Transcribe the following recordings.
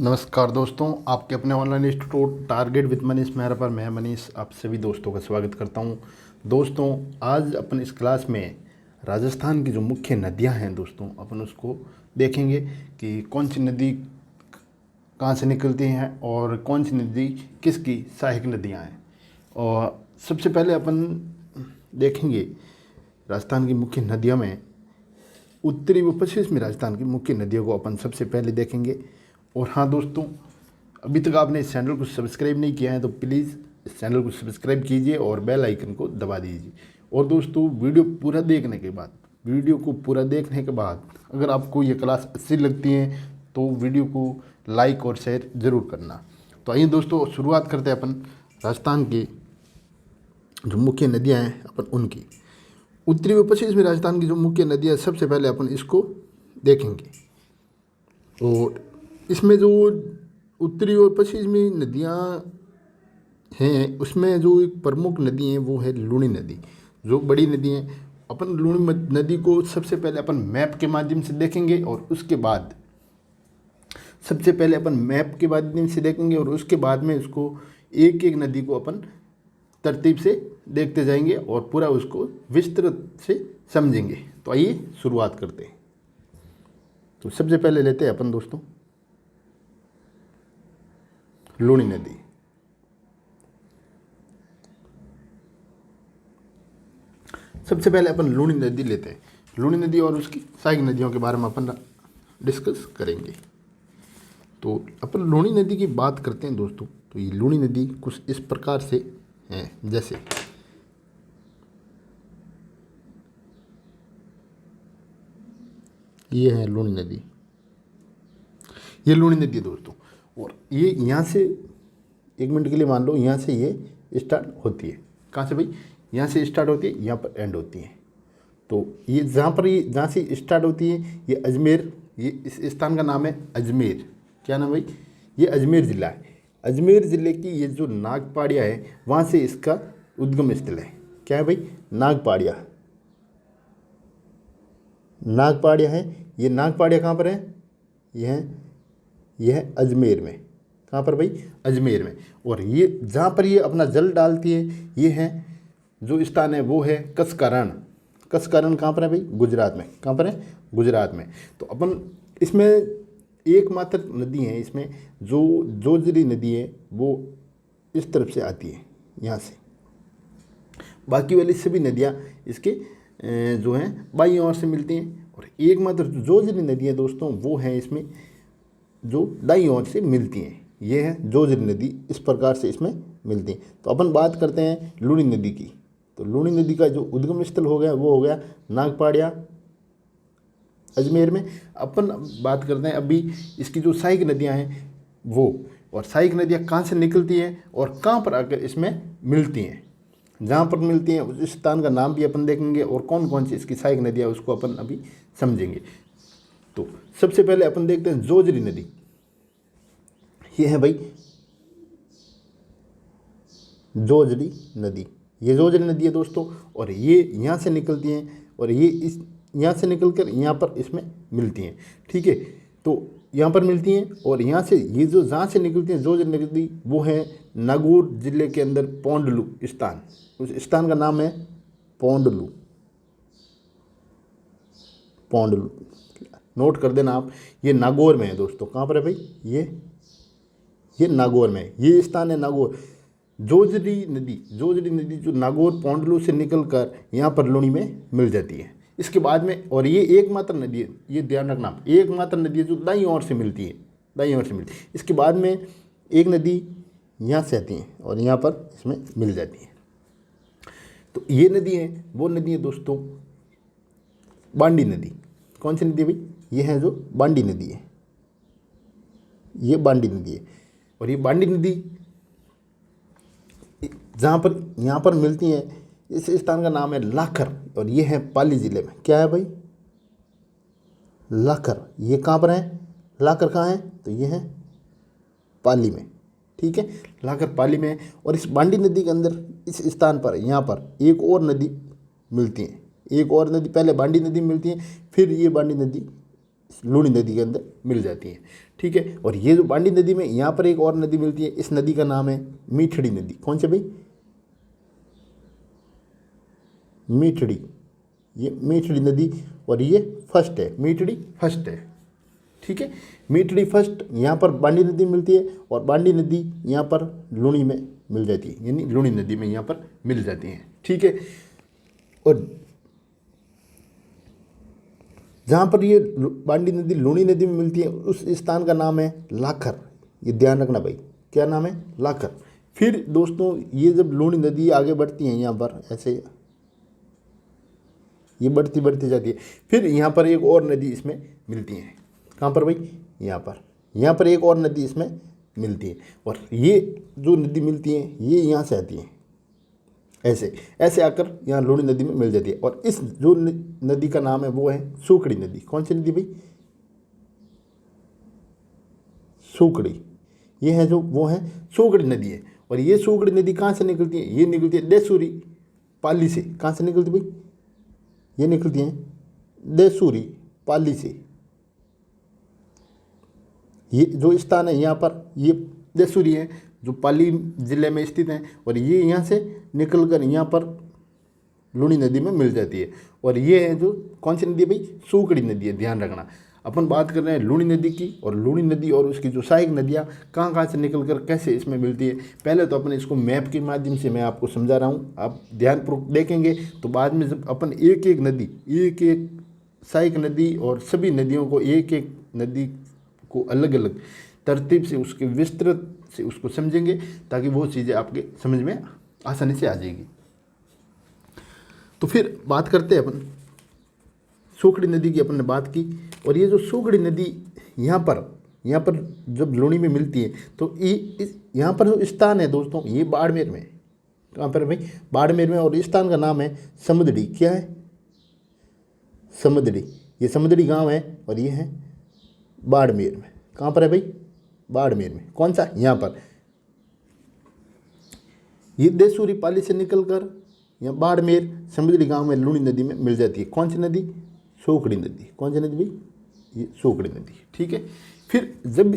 नमस्कार दोस्तों, आपके अपने online institute target with Manish Mehra पर मैं मनीष आप सभी दोस्तों का स्वागत करता हूं। दोस्तों, आज अपन इस क्लास में राजस्थान की जो मुख्य नदियां हैं दोस्तों, अपन उसको देखेंगे कि कौन सी नदी कहाँ से निकलती हैं और कौन सी नदी किसकी सहायक नदियां हैं। और सबसे पहले अपन देखेंगे राजस्थान की मुख्य नदियों में उत्तरी व पश्चिमी राजस्थान की मुख्य नदियों को अपन सबसे पहले देखेंगे। और हाँ दोस्तों, अभी तक आपने इस चैनल को सब्सक्राइब नहीं किया है तो प्लीज़ इस चैनल को सब्सक्राइब कीजिए और बेल आइकन को दबा दीजिए। और दोस्तों, वीडियो पूरा देखने के बाद अगर आपको ये क्लास अच्छी लगती है तो वीडियो को लाइक और शेयर ज़रूर करना। तो आइए दोस्तों, शुरुआत करते हैं अपन राजस्थान की जो मुख्य नदियाँ हैं अपन उनकी। उत्तरी व पश्चिमी राजस्थान की जो मुख्य नदियाँ, सबसे पहले अपन इसको देखेंगे। और इसमें जो उत्तरी और पश्चिमी नदियाँ हैं उसमें जो एक प्रमुख नदी है वो है लूनी नदी, जो बड़ी नदी है। अपन लूनी नदी को सबसे पहले अपन मैप के माध्यम से देखेंगे और उसके बाद और उसके बाद में उसको एक एक नदी को अपन तरतीब से देखते जाएंगे और पूरा उसको विस्तृत से समझेंगे। तो आइए शुरुआत करते हैं। तो सबसे पहले लेते हैं अपन दोस्तों लूनी नदी। सबसे पहले अपन लूनी नदी लेते हैं। लूनी नदी और उसकी सहायक नदियों के बारे में अपन डिस्कस करेंगे। तो अपन लूनी नदी की बात करते हैं दोस्तों, तो ये लूनी नदी कुछ इस प्रकार से है, जैसे ये है लूनी नदी। ये लूनी नदी है दोस्तों, और ये यहाँ से एक मिनट के लिए मान लो यहाँ से ये स्टार्ट होती है। कहाँ से भाई? यहाँ से स्टार्ट होती है, यहाँ पर एंड होती है। तो ये जहाँ से स्टार्ट होती है ये अजमेर, ये इस स्थान का नाम है अजमेर। क्या नाम भाई? ये अजमेर ज़िला है। अजमेर ज़िले की ये जो नागपाड़िया है वहाँ से इसका उद्गम स्थल है। क्या है भाई? नागपाड़िया। नागपाड़िया है। ये नागपाड़िया कहाँ पर है? यह है अजमेर में। कहाँ पर भाई? अजमेर में। और ये जहाँ पर ये अपना जल डालती है ये है जो स्थान है वो है कसकारण। कसकारण कहाँ पर है भाई? गुजरात में। कहाँ पर है? गुजरात में। तो अपन इसमें एकमात्र नदी है, इसमें जो जोजरी नदी है वो इस तरफ से आती है यहाँ से। बाकी वाली सभी नदियाँ इसके जो हैं बाईं ओर से मिलती हैं। और एकमात्र जोजरी नदी है दोस्तों वो है इसमें जो दाईं ओर से मिलती हैं। ये है जोजरी नदी, इस प्रकार से इसमें मिलती हैं। तो अपन बात करते हैं लूनी नदी की। तो लूनी नदी का जो उद्गम स्थल हो गया वो हो गया नागपाड़िया अजमेर में। अपन बात करते हैं अभी इसकी जो सहायक नदियां हैं वो, और सहायक नदियां कहाँ से निकलती हैं और कहाँ पर आकर इसमें मिलती हैं। जहाँ पर मिलती हैं उस स्थान का नाम भी अपन देखेंगे और कौन कौन सी इसकी सहायक नदियाँ उसको अपन अभी समझेंगे। तो सबसे पहले अपन देखते हैं जोजरी नदी। ये है भाई जोजरी नदी। ये जोजरी नदी है दोस्तों, और ये यहाँ से निकलती हैं और ये इस यहाँ से निकलकर यहाँ पर इसमें मिलती हैं। ठीक है, तो यहाँ पर मिलती हैं और यहाँ से ये जो जहाँ से निकलती हैं जोजरी नदी वो है नागौर जिले के अंदर पोंडलू स्थान। उस स्थान का नाम है पोंडलू। पोंडलू नोट कर देना आप। ये नागौर में है दोस्तों। कहाँ पर है भाई? ये नागौर में है। ये स्थान है नागौर। जोजरी नदी जो नागौर पोंडलू से निकलकर यहाँ पर लूनी में मिल जाती है। इसके बाद में, और ये एकमात्र नदी है, ये ध्यान रखना, एकमात्र नदी है जो दाईं ओर से मिलती है। इसके बाद में एक नदी यहाँ से आती है और यहाँ पर इसमें मिल जाती है। तो ये नदी है, वो नदी है दोस्तों बांडी नदी। कौन सी नदी है भाई? ये है जो बांडी नदी है। ये बांडी नदी है। और ये बांडी नदी जहाँ पर यहाँ पर मिलती है इस स्थान का नाम है लाखर, और ये है पाली ज़िले में। क्या है भाई? लाखर। ये कहाँ पर है? लाखर कहाँ है? तो ये है पाली में। ठीक है, लाखर पाली में है। और इस बांडी नदी के अंदर इस स्थान पर यहाँ पर एक और नदी मिलती है। एक और नदी, पहले बांडी नदी मिलती है, फिर ये बांडी नदी लूनी नदी के अंदर मिल जाती हैं। ठीक है, और ये जो बांडी नदी में यहाँ पर एक और नदी मिलती है, इस नदी का नाम है मीठड़ी नदी। कौन सी भाई? मीठड़ी। ये मीठड़ी नदी, और ये फर्स्ट है, मीठड़ी फर्स्ट है। ठीक है, मीठड़ी फर्स्ट यहाँ पर बांडी नदी मिलती है, और बांडी नदी यहाँ पर लूनी में मिल जाती है, यानी लूनी नदी में यहाँ पर मिल जाती हैं। ठीक है, और जहाँ पर ये बांडी नदी लूनी नदी में मिलती है उस स्थान का नाम है लाखर। ये ध्यान रखना भाई, क्या नाम है? लाखर। फिर दोस्तों ये जब लूनी नदी आगे बढ़ती है यहाँ पर ऐसे, ये बढ़ती बढ़ती जाती है, फिर यहाँ पर एक और नदी इसमें मिलती है। कहाँ पर भाई? यहाँ पर एक और नदी इसमें मिलती है, और ये जो नदी मिलती है ये यहाँ से आती है, ऐसे ऐसे आकर यहाँ लूनी नदी में मिल जाती है। और इस जो नदी का नाम है वो है सूखड़ी नदी। कौन सी नदी भाई? सूखड़ी। ये है जो वो है सूखड़ी नदी है। और ये सूखड़ी नदी कहाँ से निकलती है? ये निकलती है देसूरी पाली से। कहाँ से निकलती भाई? ये निकलती है देसूरी पाली से। ये जो स्थान है यहाँ पर, ये देसूरी है जो पाली ज़िले में स्थित है, और ये यहाँ से निकलकर यहाँ पर लूनी नदी में मिल जाती है। और ये है जो कौन सी नदी है भाई? सूखड़ी नदी है। ध्यान रखना, अपन बात कर रहे हैं लूनी नदी की, और लूनी नदी और उसकी जो सहायक नदियाँ कहाँ कहाँ से निकलकर कैसे इसमें मिलती है, पहले तो अपन इसको मैप के माध्यम से मैं आपको समझा रहा हूँ। आप ध्यानपूर्वक देखेंगे तो बाद में जब अपन एक एक नदी, एक एक सहायक नदी और सभी नदियों को, एक एक नदी को अलग अलग तरतीब से, उसके विस्तृत से उसको समझेंगे, ताकि वो चीज़ें आपके समझ में आसानी से आ जाएगी। तो फिर बात करते हैं अपन सूखड़ी नदी की। अपन ने बात की, और ये जो सूखड़ी नदी यहाँ पर जब लूनी में मिलती है तो यहाँ पर जो स्थान है दोस्तों, ये बाड़मेर में। कहाँ पर भाई? बाड़मेर में। और इस स्थान का नाम है समदड़ी। क्या है? समदड़ी। ये समदड़ी गांव है, और ये है बाड़मेर में। कहाँ पर है भाई? बाड़मेर में। कौन सा? यहाँ पर। ये देसूरी पाली से निकलकर यहाँ बाड़मेर समदड़ी गांव में लूनी नदी में मिल जाती है। कौन सी नदी? सूखड़ी नदी। कौन सी नदी भाई? ये सूखड़ी नदी। ठीक है, फिर जब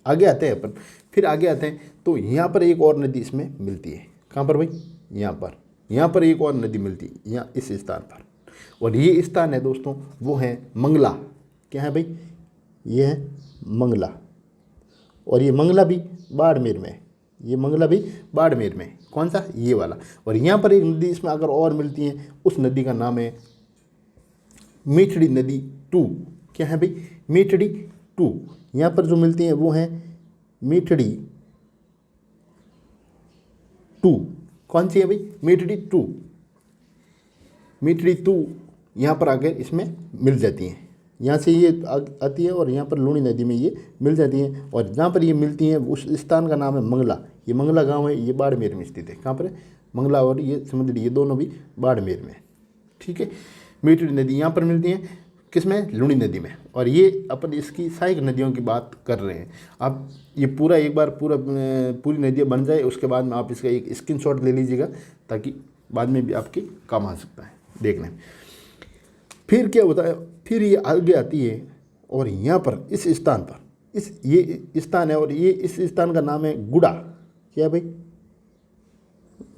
आगे आते हैं अपन, फिर आगे आते हैं तो यहाँ पर एक और नदी इसमें मिलती है। कहाँ पर भाई? यहाँ पर एक और नदी मिलती है, यहाँ इस स्थान पर। और ये स्थान है दोस्तों, वो है मंगला। क्या है भाई? ये है मंगला। और ये मंगला भी बाड़मेर में है। ये मंगला भी बाड़मेर में। कौन सा? ये वाला। और यहाँ पर एक नदी इसमें अगर और मिलती है, उस नदी का नाम है मीठड़ी नदी 2। क्या है भाई? मीठड़ी 2। यहाँ पर जो मिलती है वो है मीठड़ी 2। कौन सी है भाई? मीठड़ी 2। मीठड़ी 2 यहाँ पर आकर इसमें मिल जाती हैं। यहाँ से ये आती है और यहाँ पर लूनी नदी में ये मिल जाती हैं। और जहाँ पर ये मिलती हैं उस स्थान का नाम है मंगला। ये मंगला गांव है, ये बाड़मेर में स्थित है। कहाँ पर है? मंगला और ये समदड़ी, ये दोनों भी बाड़मेर में। ठीक है, मीठड़ी नदी यहाँ पर मिलती हैं, किसमें? लूनी नदी में। और ये अपन इसकी सहायक नदियों की बात कर रहे हैं। आप ये पूरा एक बार पूरी नदियाँ बन जाए, उसके बाद में आप इसका एक स्क्रीनशॉट ले लीजिएगा, ताकि बाद में भी आपके काम आ सकता है देखने में। फिर क्या होता है? फिर ये आगे आती है, और यहाँ पर इस स्थान पर, ये स्थान है, और ये इस स्थान का नाम है गुड़ा। क्या है भाई?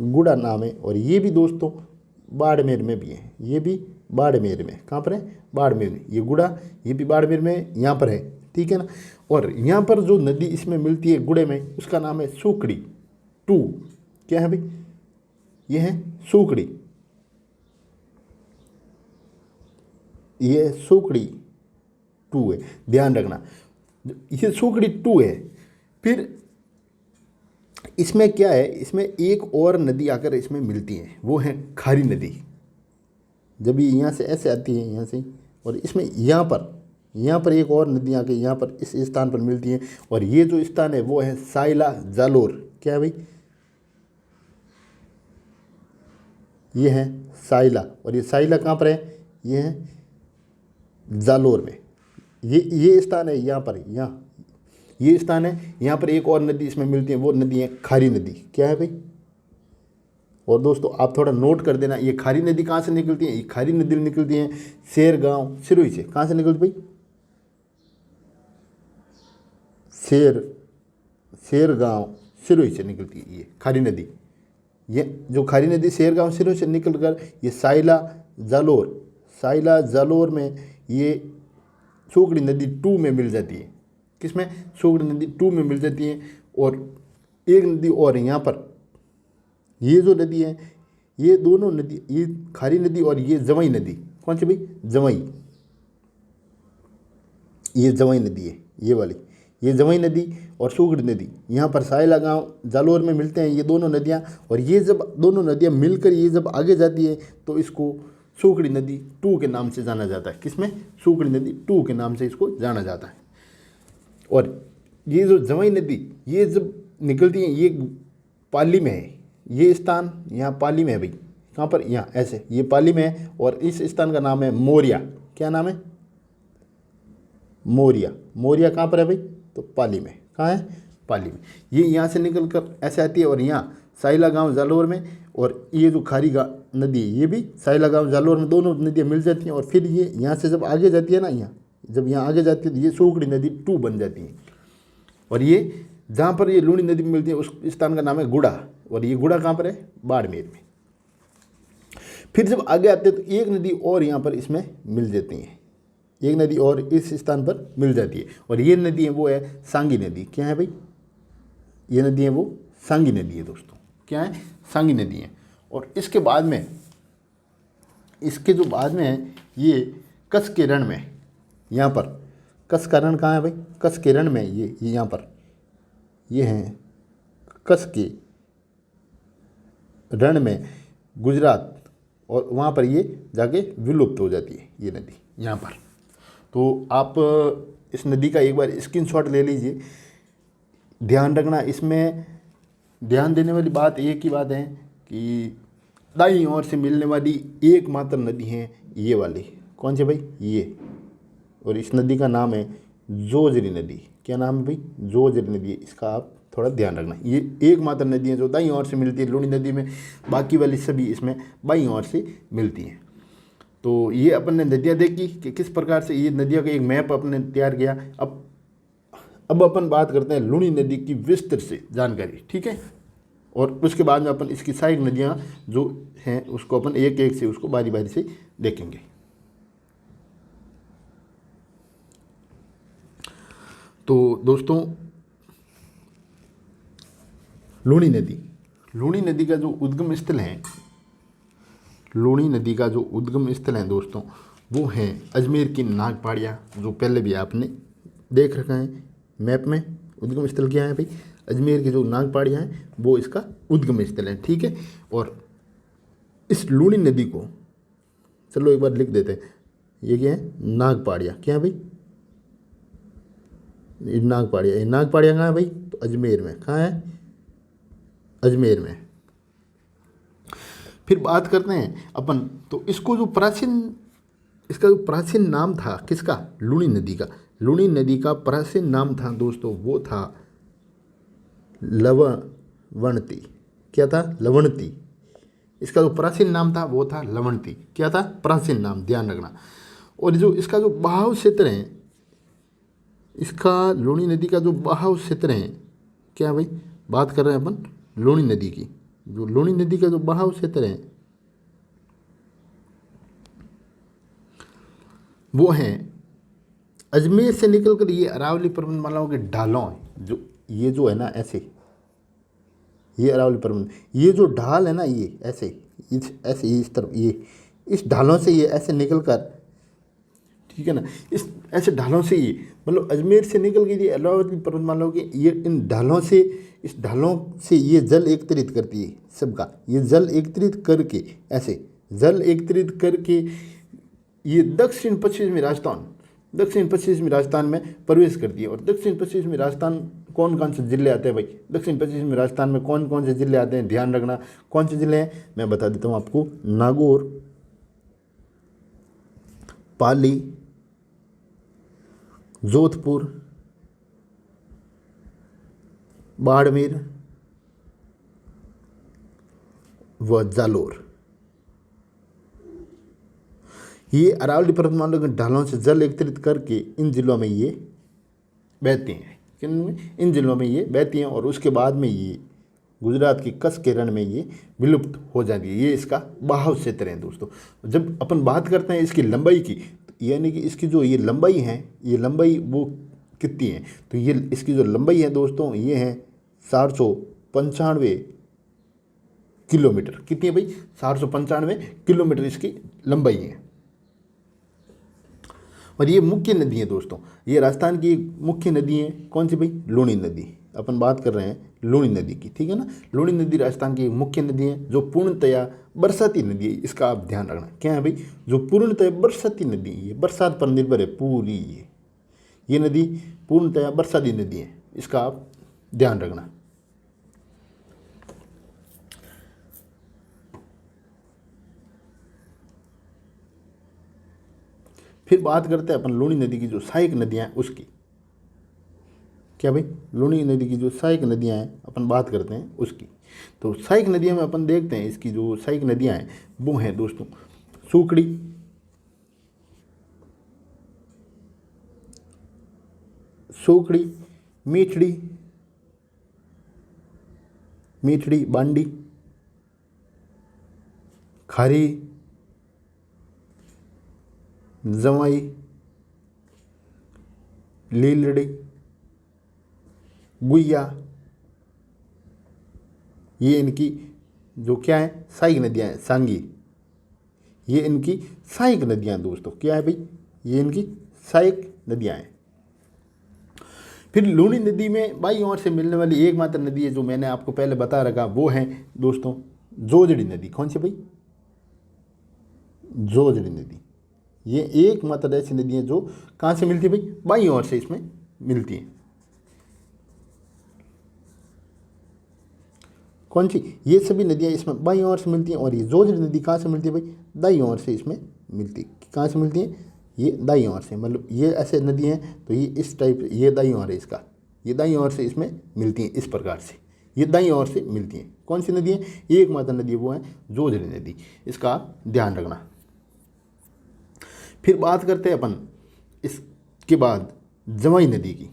गुड़ा नाम है। और ये भी दोस्तों बाड़मेर में भी है। ये भी बाड़मेर में। कहाँ पर है? बाड़मेर में। ये गुड़ा, ये भी बाड़मेर में यहाँ पर है। ठीक है ना। और यहाँ पर जो नदी इसमें मिलती है गुड़े में, उसका नाम है सूखड़ी 2। क्या है भाई? ये है सूखड़ी। ये सूखड़ी 2 है, ध्यान रखना। ये सूखड़ी 2 है। फिर इसमें क्या है? इसमें एक और नदी आकर इसमें मिलती है, वो है खारी नदी। जब ये यहाँ से ऐसे आती है, यहाँ से, और इसमें यहाँ पर एक और नदी आके यहाँ पर इस स्थान पर मिलती है। और ये जो स्थान है वो है साइला जालोर। क्या है भाई? ये है साइला। और ये साइला कहाँ पर है? ये है जालोर में। ये स्थान है यहाँ पर, यहाँ ये स्थान है। यहाँ पर एक और नदी इसमें मिलती है, वो नदी है खारी नदी। क्या है भाई? और दोस्तों आप थोड़ा नोट कर देना, ये खारी नदी कहाँ से निकलती है? ये खारी नदी निकलती है शेरगांव सिरोही से। कहाँ से निकलती भाई? शेरगांव सिरोही से निकलती है ये खारी नदी। ये जो खारी नदी शेरगांव सिरोही से निकल कर ये साइला जालोर में ये सोगड़ी नदी 2 में मिल जाती है। किसमें? सोगड़ी नदी 2 में मिल जाती है। और एक नदी और यहाँ पर, ये जो नदी है, ये दोनों नदी, ये खारी नदी और ये जवई नदी, कौन सी भाई? जवई, ये जवई नदी है, ये वाली, ये जवई नदी और सोगड़ी नदी यहाँ पर साइला गांव जालोर में मिलते हैं ये दोनों नदियाँ। और ये जब दोनों नदियाँ मिलकर ये जब आगे जाती है तो इसको सोगड़ी नदी 2 के नाम से जाना जाता है। किसमें? सोगड़ी नदी 2 के नाम से इसको जाना जाता है। और ये जो जवई नदी ये जब निकलती है ये पाली में है, ये स्थान यहाँ पाली में है भाई। कहाँ पर? यहाँ ऐसे, ये पाली में है। और इस स्थान का नाम है मोरिया। क्या नाम है? मोरिया। मोरिया कहाँ पर है भाई? तो पाली में। कहाँ है? पाली में। ये यहाँ से निकल कर ऐसे आती है और यहाँ साइला गांव जालोर में, और ये जो खारी नदी ये भी साइला गांव जालोर में, दोनों नदियाँ मिल जाती हैं। और फिर ये यहाँ से जब आगे जाती है ना, यहाँ जब यहाँ आगे जाती है तो ये सोगड़ी नदी 2 बन जाती है। और ये जहाँ पर ये लूणी नदी मिलती है उस स्थान का नाम है गुड़ा। और ये गुड़ा कहाँ पर है? बाड़मेर में। फिर जब आगे आते हैं तो एक नदी और यहाँ पर इसमें मिल जाती है, एक नदी और इस स्थान पर मिल जाती है। और ये नदी है वो है सांगी नदी। क्या है भाई? ये नदी है वो सांगी नदी है दोस्तों। क्या है? सांगी नदी है। और इसके बाद में, इसके जो बाद में है ये कच्छ के रण में, यहाँ पर कच्छ का रण कहाँ है भाई? कच्छ के रण में ये यहाँ पर ये हैं कच्छ के रण में गुजरात, और वहाँ पर ये जाके विलुप्त हो जाती है ये नदी यहाँ पर। तो आप इस नदी का एक बार स्क्रीनशॉट ले लीजिए। ध्यान रखना, इसमें ध्यान देने वाली बात एक ही बात है कि दाईं ओर से मिलने वाली एकमात्र नदी है ये वाली। कौन सी भाई? ये। और इस नदी का नाम है जोजरी नदी। क्या नाम है भाई? जोजरी नदी। इसका आप थोड़ा ध्यान रखना। ये एकमात्र नदी है जो दाईं ओर से मिलती है लूणी नदी में, बाकी वाली सभी इसमें बाईं ओर से मिलती हैं। तो ये अपन ने नदियाँ देखी कि किस प्रकार से ये नदियों का एक मैप अपने तैयार किया। अब अपन बात करते हैं लूणी नदी की विस्तृत से जानकारी, ठीक है। और उसके बाद में अपन इसकी सहायक नदियाँ जो हैं उसको अपन एक एक से उसको बारी बारी से देखेंगे। तो दोस्तों, लूणी नदी का जो उद्गम स्थल है, लूणी नदी का जो उद्गम स्थल है दोस्तों, वो है अजमेर की नागपाड़िया, जो पहले भी आपने देख रखा है मैप में। उद्गम स्थल क्या है भाई? अजमेर की जो नागपाड़िया है वो इसका उद्गम स्थल है, ठीक है। और इस लूणी नदी को चलो एक बार लिख देते हैं। ये क्या है? नागपाड़िया। क्या है भाई? नागपाड़िया। ये नागपाड़िया कहाँ है भाई? तो अजमेर में। कहाँ है? अजमेर में। फिर बात करते हैं अपन, तो इसका जो प्राचीन नाम था किसका? लूणी नदी का। लूणी नदी का प्राचीन नाम था दोस्तों, वो था लवणती। क्या था? लवणती। इसका जो प्राचीन नाम था वो था लवणती। क्या था? प्राचीन नाम, ध्यान रखना। और जो इसका जो बहाव क्षेत्र है, इसका लूणी नदी का जो बहाव क्षेत्र है, क्या भाई बात कर रहे हैं अपन लूणी नदी की। जो लूणी नदी का जो बहाव क्षेत्र है वो है अजमेर से निकलकर ये अरावली पर्वतमालाओं के ढालों, जो ये जो है ना ऐसे, ये अरावली पर्वत, ये जो ढाल है ना ये ऐसे इस तरफ, ये इस ढालों से ये ऐसे निकलकर, ठीक है ना, इस ऐसे ढालों से ये मतलब अजमेर से निकल के ये अरावली पर्वतमालाओं के ये इन ढालों से, इस ढालों से ये जल एकत्रित करती है सबका। ये जल एकत्रित करके ऐसे जल एकत्रित करके ये दक्षिण पश्चिमी राजस्थान में प्रवेश करती है। और दक्षिण पश्चिमी राजस्थान कौन कौन से जिले आते हैं भाई? दक्षिण पश्चिमी राजस्थान में कौन कौन से जिले आते हैं? ध्यान रखना कौन से जिले हैं, मैं बता देता हूँ आपको। नागौर, पाली, जोधपुर, बाड़मेर व जालोर। ये अरावली पर्वतमाला के ढालों से जल एकत्रित करके इन जिलों में ये बहते हैं। किन में, इन जिलों में ये बहती हैं और उसके बाद में ये गुजरात की कच्छ के रण में ये विलुप्त हो जाती है। ये इसका बहाव क्षेत्र है दोस्तों। जब अपन बात करते हैं इसकी लंबाई की, तो यानी कि इसकी जो ये लंबाई है, ये लंबाई वो कितनी है, तो ये इसकी जो लंबाई है दोस्तों ये है 495 किलोमीटर। कितनी है भाई, 495 किलोमीटर इसकी लंबाई है। और ये मुख्य नदी है दोस्तों, ये राजस्थान की एक मुख्य नदी है। कौन सी भाई, लूणी नदी। अपन बात कर रहे हैं लूणी नदी की, ठीक है ना। लूणी नदी राजस्थान की एक मुख्य नदी है जो पूर्णतया बरसाती नदी है। इसका आप ध्यान रखना। क्या है भाई, जो पूर्णतया बरसाती नदी है, ये बरसात पर निर्भर है पूरी। ये नदी पूर्णतया बरसाती नदी है, इसका आप ध्यान रखना। फिर बात करते हैं अपन लूणी नदी की जो सहायक नदियां हैं उसकी। क्या भाई, लूणी नदी की जो सहायक नदियां हैं अपन बात करते हैं उसकी। तो सहायक नदियों में अपन देखते हैं इसकी जो सहायक नदियां हैं वो हैं दोस्तों सूकड़ी, मीठड़ी, बांडी, खारी, जवाई, लीलड़ी, गुइया। ये इनकी जो क्या है सहायक नदियाँ हैं। सांगी, ये इनकी सहायक नदियाँ हैं दोस्तों। क्या है भाई, ये इनकी सहायक नदियाँ हैं। फिर लूणी नदी में बाईं ओर से मिलने वाली एकमात्र नदी है जो मैंने आपको पहले बता रखा, वो है दोस्तों जोजड़ी नदी। कौन सी भाई, जोजड़ी नदी। ये एकमात्र ऐसी नदी है जो कहाँ से मिलती है भाई, बाईं ओर से इसमें मिलती है। कौन सी, ये सभी नदियाँ इसमें बाईं ओर से मिलती हैं। और ये जोजड़ी नदी कहाँ से मिलती है भाई, दाईं ओर से इसमें मिलती है। कहाँ से मिलती है, ये दाईं ओर से। मतलब ये ऐसे नदी हैं तो ये इस टाइप, ये दाईं ओर है इसका, ये दाईं ओर से इसमें मिलती हैं। इस प्रकार से ये दाईं ओर से मिलती हैं। कौन सी नदी है, एकमात्र नदी वो है जोजड़ी नदी, इसका ध्यान रखना। फिर बात करते हैं अपन इसके बाद जवाई नदी की।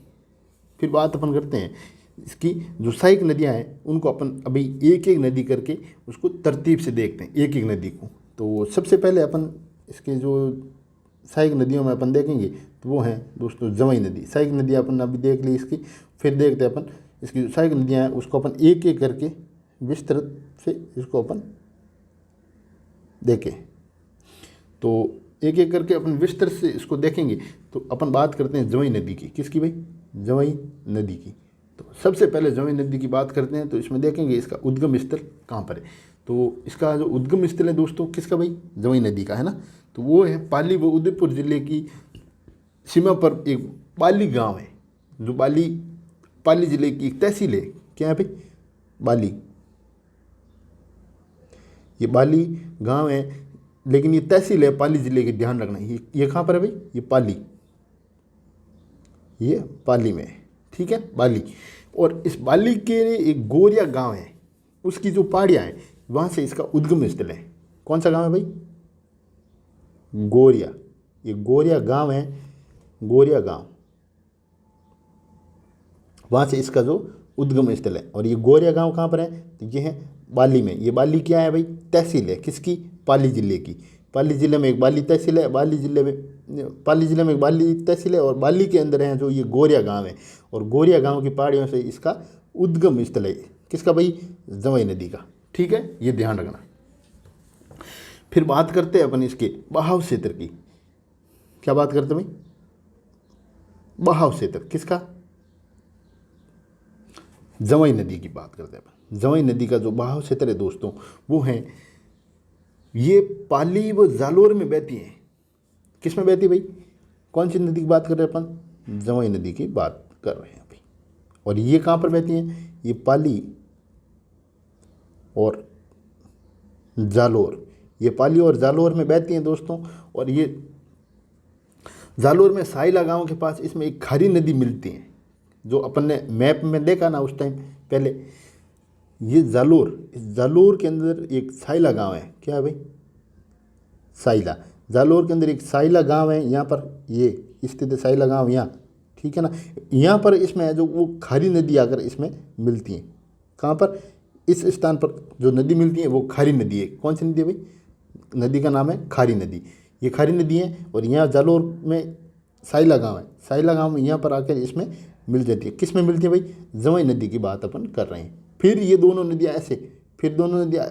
फिर बात अपन करते हैं इसकी जो सहायक नदियाँ हैं उनको अपन अभी एक एक नदी करके उसको तरतीब से देखते हैं, एक एक नदी को। तो सबसे पहले अपन इसके जो सहायक नदियों में अपन देखेंगे तो वो हैं दोस्तों जवाई नदी। सहायक नदी अपन अभी देख ली इसकी। फिर देखते हैं अपन इसकी जो सहायक नदियाँ हैं उसको अपन एक एक करके विस्तृत से इसको अपन देखें। तो एक एक करके अपन विस्तृत से इसको देखेंगे। तो अपन बात करते हैं जवाई नदी की। किसकी भाई, जवाई नदी की। तो सबसे पहले जवाई नदी की बात करते हैं तो इसमें देखेंगे इसका उद्गम स्थल कहाँ पर है। तो इसका जो उद्गम स्थल है दोस्तों किसका भाई, जवाई नदी का है ना। तो वो है पाली व उदयपुर जिले की सीमा पर एक बाली गांव है, जो पाली जिले की एक तहसील है। क्या है भाई, बाली। ये बाली गांव है लेकिन ये तहसील है पाली जिले की, ध्यान रखना। ये कहाँ पर है भाई, ये पाली, ये पाली में है, ठीक है, बाली। और इस बाली के एक गोरिया गांव है, उसकी जो पहाड़ियाँ हैं वहाँ से इसका उद्गम स्थल है। कौन सा गांव है भाई, गोरिया। ये गोरिया गांव है, गोरिया गांव, वहाँ से इसका जो उद्गम स्थल है। और ये गोरिया गांव कहाँ पर है, तो ये है बाली में। ये बाली क्या है भाई, तहसील है किसकी, पाली जिले की। पाली जिले में एक बाली तहसील है, पाली जिले में एक बाली तहसील है। और बाली के अंदर है जो ये गोरिया गांव है। और गोरिया गांव की पहाड़ियों से इसका उद्गम स्थल है किसका भाई, जवाई नदी का, ठीक है, ये ध्यान रखना। फिर बात करते हैं अपन इसके बहाव क्षेत्र की। क्या बात करते हैं भाई, बहाव क्षेत्र किसका, जवाई नदी की बात करते हैं अपन। जवाई नदी का जो बहाव क्षेत्र है दोस्तों वो है, ये पाली व जालोर में बहती है। किस में बहती है भाई, कौन सी नदी की बात कर रहे हैं अपन, जवाई नदी की बात कर रहे हैं अभी। और ये कहाँ पर बहती हैं, ये पाली और जालोर, ये पाली और जालोर में बहती हैं दोस्तों। और ये जालोर में साइला गांव के पास इसमें एक खारी नदी मिलती है, जो अपन ने मैप में देखा ना उस टाइम पहले। ये जालोर, इस जालोर के अंदर एक साइला गांव है। क्या है भाई, साइला। जालोर के अंदर एक साइला गांव है, यहाँ पर ये स्थित है साइला गांव यहाँ। ठीक है ना। यहाँ पर इसमें जो वो खारी नदी आकर इसमें मिलती हैं, कहाँ पर, इस स्थान पर जो नदी मिलती है वो खारी नदी है। कौन सी नदी है भाई, नदी का नाम है खारी नदी। ये खारी नदी है और यहाँ जालोर में साइला गांव है, साइला गांव में यहाँ पर आकर इसमें मिल जाती है। किस में मिलती है भाई, जमई नदी की बात अपन कर रहे हैं। फिर ये दोनों नदियाँ ऐसे, फिर दोनों नदियाँ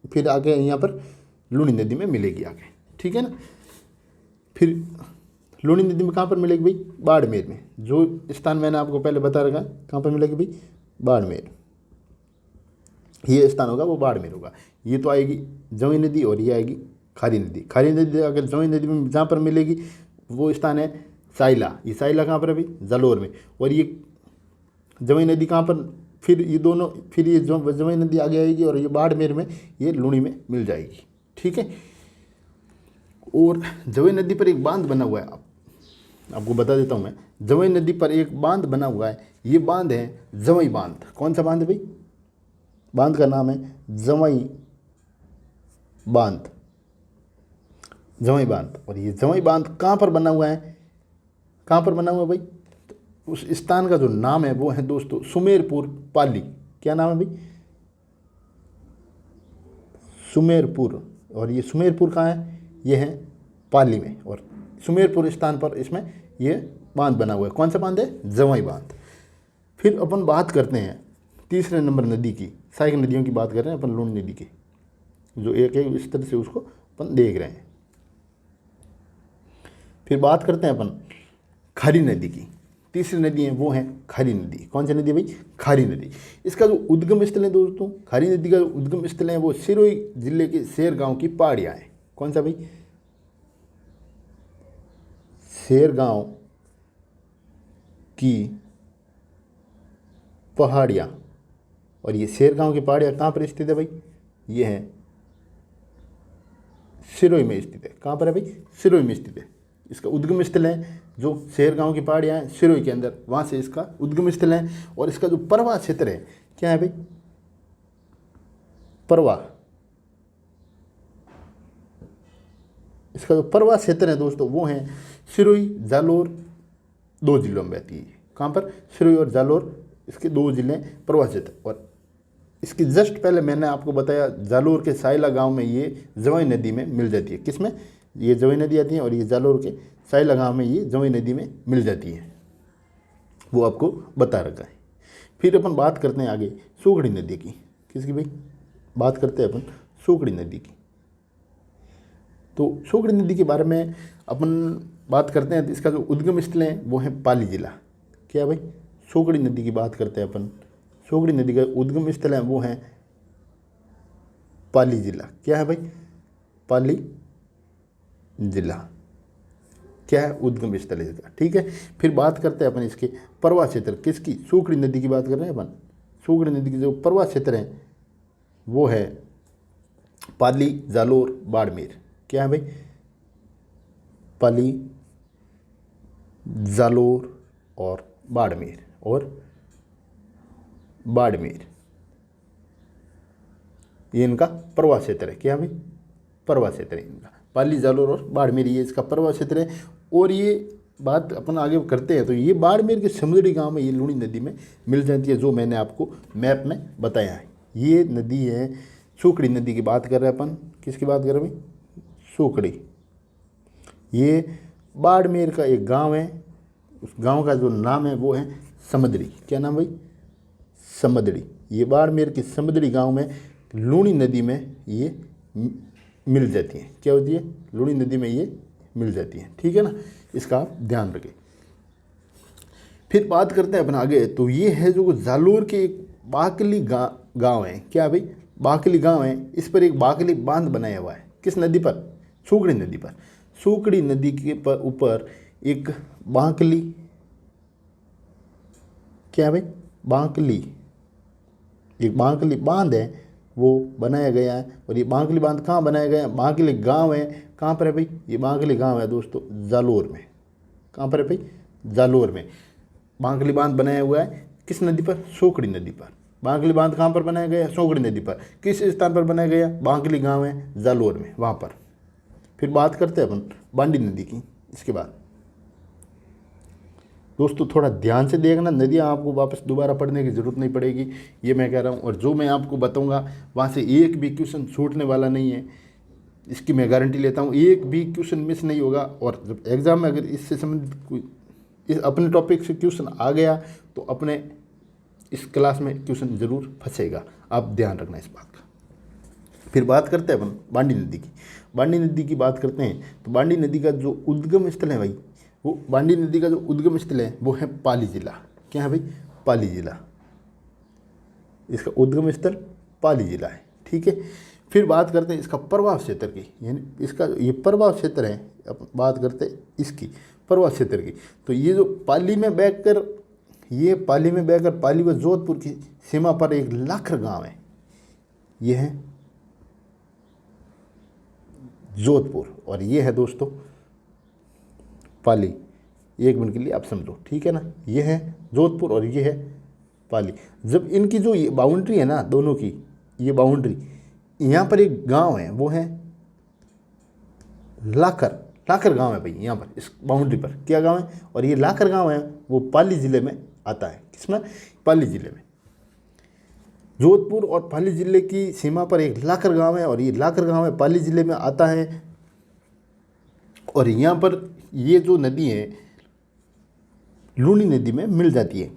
फिर आके यहाँ पर लूनी नदी में मिलेगी आगे, ठीक है ना। फिर लूनी नदी में कहाँ पर मिलेगी भाई, बाड़मेर में। जो स्थान मैंने आपको पहले बता रखा, कहाँ पर मिलेगी भाई, बाड़मेर। ये स्थान होगा वो बाड़मेर होगा। ये तो आएगी जमई नदी और ये आएगी खारी नदी। खारी नदी अगर जमई नदी में जहाँ पर मिलेगी वो स्थान है साइला। ये साइला कहाँ पर है भाई, जालोर में। और ये जमई नदी कहाँ पर, फिर ये दोनों, फिर ये जमई नदी आगे आएगी और ये बाड़मेर में, ये लूनी में मिल जाएगी, ठीक है। और जमई नदी पर एक बांध बना हुआ है, आपको बता देता हूँ मैं। जमई नदी पर एक बांध बना हुआ है, ये बांध है जमई बांध। कौन सा बांध है भाई, बांध का नाम है जमई बांध, जमई बांध। और ये जमई बांध कहाँ पर बना हुआ है, कहाँ पर बना हुआ है भाई, तो उस स्थान का जो नाम है वो है दोस्तों सुमेरपुर पाली। क्या नाम है भाई, सुमेरपुर। और ये सुमेरपुर कहाँ है, ये है पाली में। और सुमेरपुर स्थान पर इसमें ये बांध बना हुआ है। कौन सा बांध है, जमई बांध। फिर अपन बात करते हैं तीसरे नंबर नदी की, सहायक नदियों की बात कर रहे हैं अपन, लूनी नदी की, जो एक है इस तरह से उसको अपन देख रहे हैं। फिर बात करते हैं अपन खारी नदी की। तीसरी नदी है वो है खारी नदी। कौन सी नदी है भाई, खारी नदी। इसका जो उद्गम स्थल है दोस्तों, खारी नदी का जो उद्गम स्थल है वो सिरोही जिले के शेर गांव की पहाड़ियाँ हैं। कौन सा भाई, शेर गांव की पहाड़ियाँ। और ये शेर गांव की पहाड़ियाँ कहाँ पर स्थित है भाई, ये है सिरोही में स्थित है। कहाँ पर है भाई, सिरोही में स्थित है। इसका उद्गम स्थल है जो शेर गांव की पहाड़ियाँ हैं सिरोही के अंदर, वहाँ से इसका उद्गम स्थल है। और इसका जो परवा क्षेत्र है, क्या है भाई, परवा। इसका जो परवा क्षेत्र है दोस्तों वो है सिरोही जालोर, दो जिलों में बहती है। कहाँ पर, सिरोही और जालोर, इसके दो जिले परवा क्षेत्र। और इसकी जस्ट पहले मैंने आपको बताया जालोर के साइला गांव में ये जमई नदी में मिल जाती है। किसमें, ये जमई नदी आती है और ये जालोर के साइला गांव में ये जमई नदी में मिल जाती है, वो आपको बता रखा है। फिर अपन बात करते हैं आगे सोगड़ी नदी की। किसकी भाई, बात करते हैं अपन सोगड़ी नदी की। तो सोगड़ी नदी के बारे में अपन बात करते हैं। तो इसका जो उद्गम स्थल है वो है पाली जिला। क्या भाई, सोगड़ी नदी की बात करते हैं अपन। सोगड़ी नदी का उद्गम स्थल है वो है पाली जिला। क्या है भाई, पाली जिला, क्या है, उद्गम स्थल है इसका, ठीक है। फिर बात करते हैं अपन इसके परवा क्षेत्र। किसकी, सोगड़ी नदी की बात कर रहे हैं अपन। सोगड़ी नदी की जो परवा क्षेत्र है वो है पाली, जालोर, बाड़मेर। क्या है भाई, पाली, जालोर और बाड़मेर। और बाड़मेर ये इनका परवा क्षेत्र है। क्या भाई, परवा क्षेत्र है इनका, पाली, जालोर और बाड़मेर, ये इसका परवा क्षेत्र है। और ये बात अपन आगे करते हैं तो ये बाड़मेर के समुद्री गांव में ये लूनी नदी में मिल जाती है, जो मैंने आपको मैप में बताया है। ये नदी है सोकड़ी नदी की बात कर रहे हैं अपन। किसकी बात कर रहे हैं भाई, सोकड़ी। ये बाड़मेर का एक गांव है, उस गांव का जो नाम है वो है समदड़ी। क्या नाम भाई, समदड़ी। ये बाड़मेर के समदड़ी गांव में लूनी नदी में ये मिल जाती हैं। क्या होती है, लूनी नदी में ये मिल जाती हैं, ठीक है ना, इसका आप ध्यान रखें। फिर बात करते हैं अपन आगे। तो ये है जो जालोर के एक बाकली गांव है। क्या भाई, बाकली गांव है, इस पर एक बाकली बांध बनाया हुआ है। किस नदी पर, सोगड़ी नदी पर। सोगड़ी नदी के ऊपर एक बाकली, क्या भाई, बाकली, एक बाकली बांध है वो बनाया गया है। और ये बांकली बांध कहाँ बनाया गया है, बांकली गांव है। कहाँ पर है भाई, ये बांकली गांव है दोस्तों, जालोर में। कहाँ पर है भाई, जालोर में बांकली बांध बनाया हुआ है। किस नदी पर, सोगड़ी नदी पर। बांकली बांध कहाँ पर बनाया गया, सोगड़ी नदी पर। किस स्थान पर बनाया गया, बांकली गांव है जालोर में, वहाँ पर। फिर बात करते हैं अपन बांडी नदी की। इसके बाद दोस्तों थोड़ा ध्यान से देखना, नदियाँ आपको वापस दोबारा पढ़ने की ज़रूरत नहीं पड़ेगी, ये मैं कह रहा हूँ। और जो मैं आपको बताऊँगा वहाँ से एक भी क्वेश्चन छूटने वाला नहीं है, इसकी मैं गारंटी लेता हूँ। एक भी क्वेश्चन मिस नहीं होगा। और जब एग्ज़ाम में अगर इससे संबंधित कोई इस अपने टॉपिक से क्वेश्चन आ गया तो अपने इस क्लास में क्वेश्चन ज़रूर फंसेगा, आप ध्यान रखना इस बात का। फिर बात करते हैं अपन बांडी नदी की। बांडी नदी की बात करते हैं तो बांडी नदी का जो उद्गम स्थल है भाई, वो बांडी नदी का जो उद्गम स्थल है वो है पाली जिला। क्या है भाई? पाली जिला, इसका उद्गम स्थल पाली जिला है। ठीक है, फिर बात करते हैं इसका प्रवाह क्षेत्र की, यानी इसका ये प्रवाह क्षेत्र है। अब बात करते हैं इसकी प्रवाह क्षेत्र की, तो ये जो पाली में बहकर पाली व जोधपुर की सीमा पर एक लाखर गांव है, ये है जोधपुर और ये है दोस्तों पाली। एक मिनट के लिए आप समझो, ठीक है ना, ये है जोधपुर और ये है पाली। जब इनकी जो ये बाउंड्री है ना, दोनों की ये बाउंड्री, यहाँ पर एक गांव है वो है लाखर गांव है भाई। यहाँ पर इस बाउंड्री पर क्या गांव है? और ये लाखर गांव है वो पाली ज़िले में आता है। किसमें? पाली ज़िले में। जोधपुर और पाली ज़िले की सीमा पर एक लाखर गांव है और ये लाखर गांव है पाली ज़िले में आता है। और यहाँ पर ये जो नदी है लूनी नदी में मिल जाती है।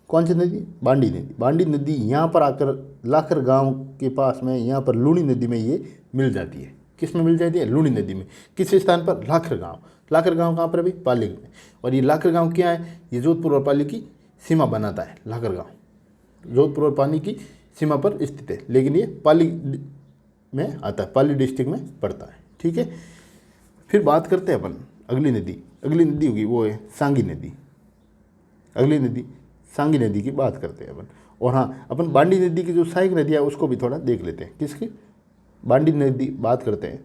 कौन सी नदी? बांडी नदी। बांडी नदी यहाँ पर आकर लाखर गांव के पास में यहाँ पर लूनी नदी में ये मिल जाती है। किस में मिल जाती है? लूनी नदी में। किस स्थान पर? लाखर गांव। लाखर गांव कहाँ पर है भाई? पाली में। और ये लाखर गांव क्या है? ये जोधपुर और पाली की सीमा बनाता है। लाखर गांव जोधपुर और पाली की सीमा पर स्थित है, लेकिन ये पाली में आता है, पाली डिस्ट्रिक्ट में पड़ता है। ठीक है, फिर बात करते हैं अपन अगली नदी होगी वो है सांगी नदी। अगली नदी सांगी नदी की बात करते हैं अपन। और हाँ, अपन बांडी नदी की जो सहायक नदी है उसको भी थोड़ा देख लेते हैं। किसकी? बांडी नदी बात करते हैं।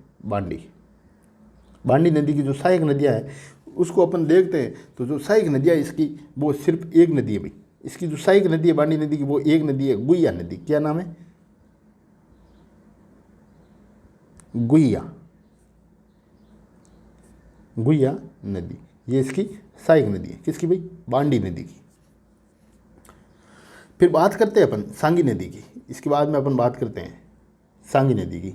बांडी नदी की जो सहायक नदियाँ हैं उसको अपन देखते हैं। तो जो सहायक नदियाँ इसकी वो सिर्फ एक नदी है भाई। इसकी जो सहायक नदी है बांडी नदी की वो एक नदी है, गुइया नदी। क्या नाम है? गुइया नदी, ये इसकी सहायक नदी है। किसकी भाई? बांडी नदी की। फिर बात करते हैं अपन सांगी नदी की। इसके बाद में अपन बात करते हैं सांगी नदी की।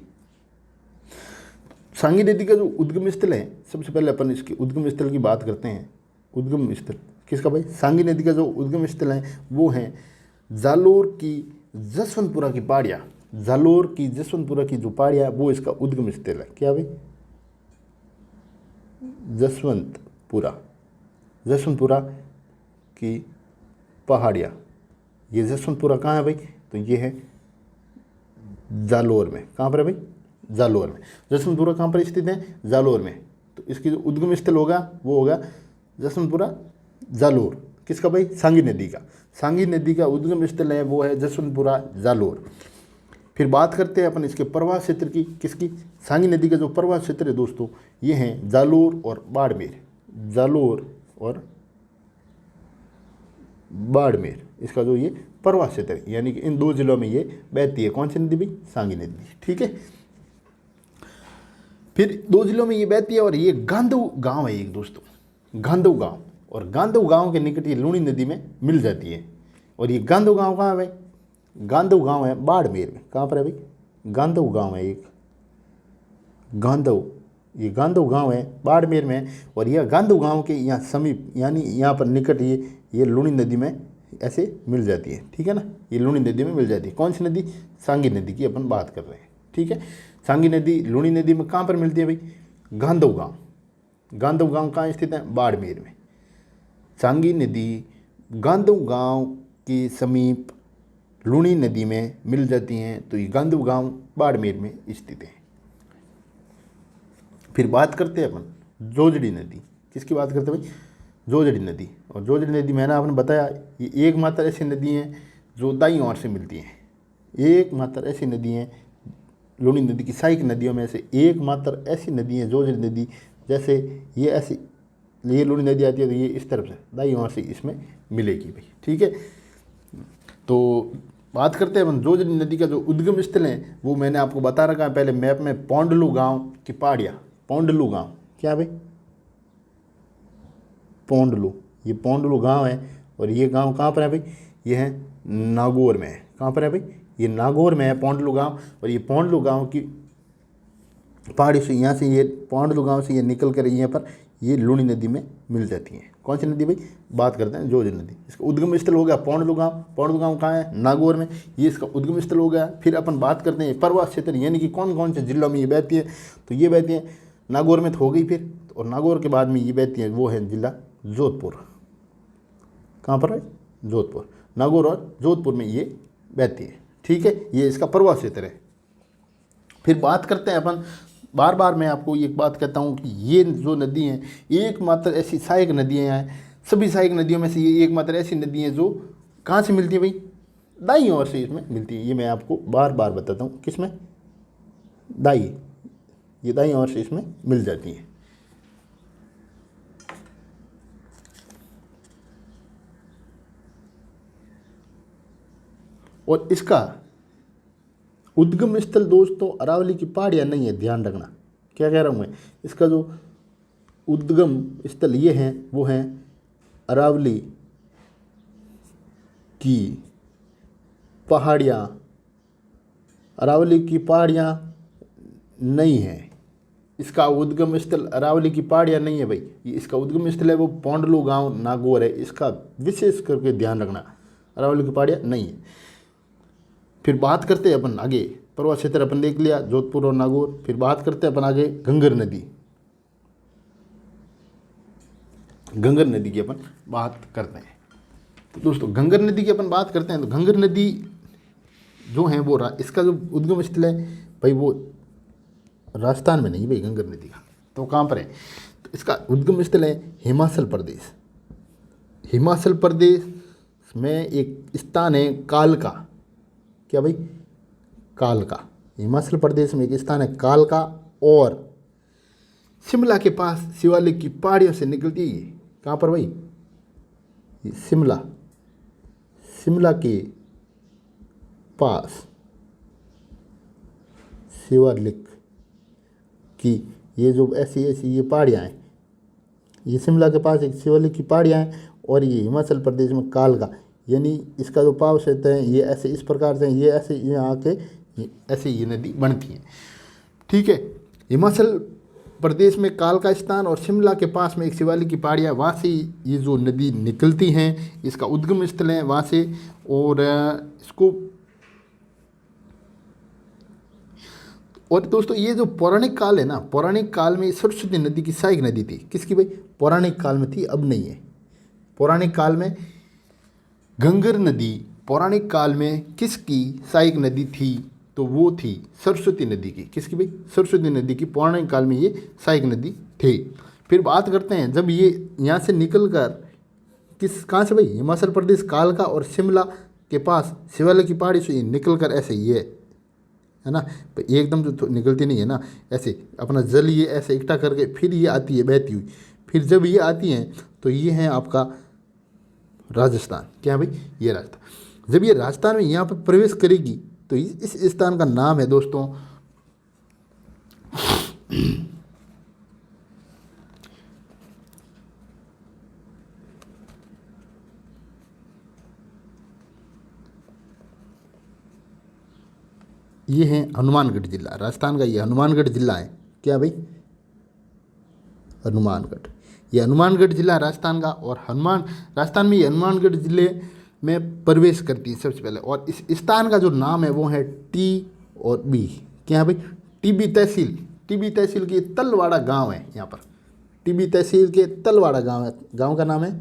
सांगी नदी का जो उद्गम स्थल है, सबसे पहले अपन इसके उद्गम स्थल की बात करते हैं। उद्गम स्थल किसका भाई? सांगी नदी का जो उद्गम स्थल है वो है जालोर की जसवंतपुरा की पहाड़ियाँ। जालोर की जसवंतपुरा की जो पहाड़ियाँ वो इसका उद्गम स्थल है। क्या भाई? जसवंतपुरा की पहाड़ियाँ। ये जसवंतपुरा कहाँ है भाई? तो ये है जालोर में। कहाँ पर है भाई? जालोर में। जसवंतपुरा कहाँ पर स्थित है? जालोर में। तो इसकी जो उद्गम स्थल होगा वो होगा जसवंतपुरा जालोर। किसका भाई? सांगी नदी का। सांगी नदी का उद्गम स्थल है वो है जसवंतपुरा जालोर। फिर बात करते हैं अपन इसके प्रवाह क्षेत्र की। किसकी? सांगी नदी का जो प्रवाह क्षेत्र है दोस्तों ये हैं जालोर और बाड़मेर। जालोर और बाड़मेर, इसका जो ये प्रवाह क्षेत्र है, यानी कि इन दो जिलों में ये बहती है। कौन सी नदी भाई? सांगी नदी। ठीक है, फिर दो जिलों में ये बहती है और ये गांधव गांव है एक दोस्तों, गांधव गांव। और गांधव गांव के निकट ये लूनी नदी में मिल जाती है। और ये गांधव गांव कहाँ है भाई? गांधव गांव है बाड़मेर में। कहाँ पर है भाई? गांधव गांव है एक, ये गांधव गांव है बाड़मेर में। और यह गांधव गांव के यहाँ समीप, यानी यहाँ पर निकट ये लूनी नदी में ऐसे मिल जाती है। ठीक है ना, ये लूनी नदी में मिल जाती है। कौन सी नदी? सांगी नदी की अपन बात कर रहे हैं। ठीक है, सांगी नदी लूनी नदी में कहाँ पर मिलती है भाई? गांधव गांव। गांधव गांव कहाँ स्थित है? बाड़मेर में। सांगी नदी गांधव गांव के समीप लूनी नदी में मिल जाती हैं, तो ये गांधव गांव बाड़मेर में स्थित है। फिर बात करते हैं अपन जोजड़ी नदी। किसकी बात करते हैं भाई? जोजड़ी नदी। और जोजड़ी नदी मैंने आपने बताया ये एकमात्र ऐसी नदी हैं जो दाईं ओर से मिलती हैं। एकमात्र ऐसी नदी हैं लूनी नदी की सहायक नदियों में से एकमात्र ऐसी नदी है जोजड़ी नदी। जैसे ये ऐसी ये लूनी नदी आती है तो ये इस तरफ से दाईं ओर से इसमें मिलेगी भाई। ठीक है, तो बात करते हैं अपन जोजड़ी नदी का जो उद्गम स्थल है वो मैंने आपको बता रखा है पहले मैप में, पौंडलू गांव की पहाड़ियाँ। पौंडलू गांव क्या भाई? पौंडलू, ये पोंडलू गांव है और ये गांव कहाँ पर है भाई, ये है नागौर में है। कहाँ पर है भाई, ये नागौर में है पोंडलू गांव। और ये पोंडलू गांव की पहाड़ी से, यहाँ से ये पोंडलू गांव से ये निकल कर यहाँ पर ये लूणी नदी में मिल जाती है। कौन सी नदी भाई, बात करते हैं जोज नदी। इसका उद्गम स्थल हो गया पोंडलू गांव। पोंडलू गांव कहाँ है, नागौर में, ये इसका उद्गम स्थल हो गया। फिर अपन बात करते हैं प्रवास क्षेत्र, यानी कि कौन कौन से जिलों में ये बहती है। तो ये बहती है नागौर में तो हो गई फिर, और नागौर के बाद में ये बहती है वो है जिला जोधपुर। कहाँ पर है, जोधपुर। नागौर और जोधपुर में ये बहती है। ठीक है, ये इसका प्रवास क्षेत्र है। फिर बात करते हैं अपन, बार बार मैं आपको एक बात कहता हूँ कि ये जो नदी हैं एकमात्र ऐसी सहायक नदियाँ हैं, सभी सहायक नदियों में से ये एकमात्र ऐसी नदी है जो कहाँ से मिलती है भाई, दाई ओर से इसमें मिलती है। ये मैं आपको बार बार बताता हूँ, किसमें, दाई, ये दाई ओर से इसमें मिल जाती हैं। और इसका उद्गम स्थल दोस्तों अरावली की पहाड़ियाँ नहीं है, ध्यान रखना। क्या कह रहा हूँ मैं, इसका जो उद्गम स्थल ये है वो है अरावली की पहाड़ियाँ। अरावली की पहाड़ियाँ नहीं है, इसका उद्गम स्थल अरावली की पहाड़ियाँ नहीं है भाई। ये इसका उद्गम स्थल है वो पोंडलू गांव नागौर है, इसका विशेष करके ध्यान रखना, अरावली की पहाड़ियाँ नहीं है। फिर बात करते हैं अपन आगे, प्रवास क्षेत्र अपन देख लिया जोधपुर और नागौर। फिर बात करते हैं अपन आगे घंगर नदी। घंगर नदी की अपन बात करते हैं। तो दोस्तों घंगर नदी की अपन बात करते हैं, तो घंगर नदी जो है वो इसका जो उद्गम स्थल है भाई वो राजस्थान में नहीं भाई, घंगर नदी का तो कहाँ पर है, तो इसका उद्गम स्थल है हिमाचल प्रदेश। हिमाचल प्रदेश में एक स्थान है कालका। क्या भाई, कालका। हिमाचल प्रदेश में एक स्थान है कालका, और शिमला के पास शिवालिक की पहाड़ियों से निकलती है। कहाँ पर भाई, ये शिमला, शिमला के पास शिवालिक की ये जो ऐसी ऐसी ये पहाड़ियाँ हैं, ये शिमला के पास एक शिवालिक की पहाड़ियाँ हैं, और ये हिमाचल प्रदेश में कालका, यानी इसका जो पाव क्षेत्र है ये ऐसे इस प्रकार से, ये ऐसे यहाँ के ऐसे ये नदी बनती है। ठीक है, हिमाचल प्रदेश में कालका स्थान और शिमला के पास में एक शिवालिक की पहाड़ियाँ, वहाँ से ये जो नदी निकलती हैं, इसका उद्गम स्थल है वहाँ से। और इसको, और दोस्तों ये जो पौराणिक काल है ना, पौराणिक काल में सरस्वती नदी की सहायक नदी थी। किसकी भाई, पौराणिक काल में थी, अब नहीं है। पौराणिक काल में घंगर नदी पौराणिक काल में किसकी सहायक नदी थी, तो वो थी सरस्वती नदी की। किसकी भाई, सरस्वती नदी की पौराणिक काल में ये सहायक नदी थी। फिर बात करते हैं जब ये यहाँ से निकल कर कहाँ से भाई, हिमाचल प्रदेश कालका और शिमला के पास शिवालिक की पहाड़ी से निकल कर ऐसे ये है ना, एकदम जो निकलती नहीं है ना, ऐसे अपना जल ये ऐसे इकट्ठा करके फिर ये आती है बहती हुई। फिर जब ये आती हैं तो ये है आपका राजस्थान। क्या भाई, ये राजस्थान। जब ये राजस्थान में यहाँ पर प्रवेश करेगी तो इस स्थान का नाम है दोस्तों ये है हनुमानगढ़ जिला। राजस्थान का ये हनुमानगढ़ जिला है। क्या भाई, हनुमानगढ़, ये हनुमानगढ़ जिला राजस्थान का, और राजस्थान में ये हनुमानगढ़ जिले में प्रवेश करती है सबसे पहले। और इस स्थान का जो नाम है वो है टी और बी। क्या है भाई, टीबी तहसील। टीबी तहसील के तलवाड़ा गांव है यहाँ पर। टीबी तहसील के तलवाड़ा गांव है, गांव का नाम है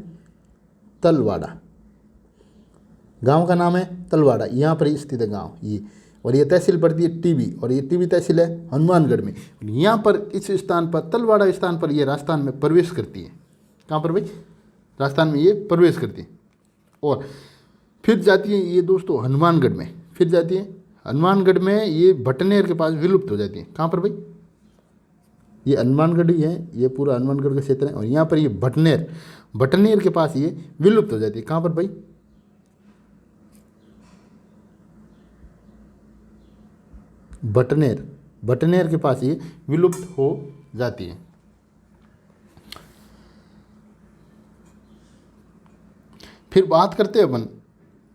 तलवाड़ा। गांव का नाम है तलवाड़ा, यहाँ पर स्थित है गांव ये। और ये तहसील पड़ती है टीबी, और ये टीबी तहसील है हनुमानगढ़ में। यहाँ पर इस स्थान पर, तलवाड़ा स्थान पर ये राजस्थान में प्रवेश करती है। कहाँ पर भाई, राजस्थान में ये प्रवेश करती है। और फिर जाती है ये दोस्तों हनुमानगढ़ में। फिर जाती है हनुमानगढ़ में, ये भटनेर के पास विलुप्त हो जाती है। कहाँ पर भाई, ये हनुमानगढ़ ही है, ये पूरा हनुमानगढ़ का क्षेत्र है। और यहाँ पर ये भटनेर के पास ये विलुप्त हो जाती है। कहाँ पर भाई, भटनेर के पास ये विलुप्त हो जाती है। फिर बात करते हैं अपन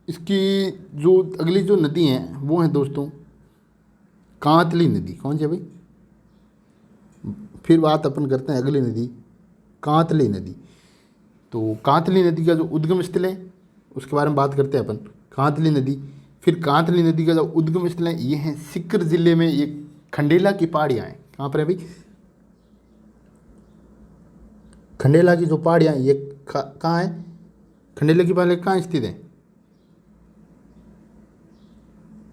इसकी जो अगली जो नदी हैं वो हैं दोस्तों कांतली नदी। कौन सी है भाई? फिर बात अपन करते हैं अगली नदी कांतली नदी। तो कांतली नदी का जो उद्गम स्थल है उसके बारे में बात करते हैं अपन। कांतली नदी, फिर कांतली नदी का जो उद्गम स्थल है ये है सीकर जिले में, ये खंडेला की पहाड़ियाँ हैं। कहाँ पर है भाई? खंडेला की जो पहाड़ियाँ ये कहाँ है? खंडेला की पहाड़ियाँ कहाँ स्थित है?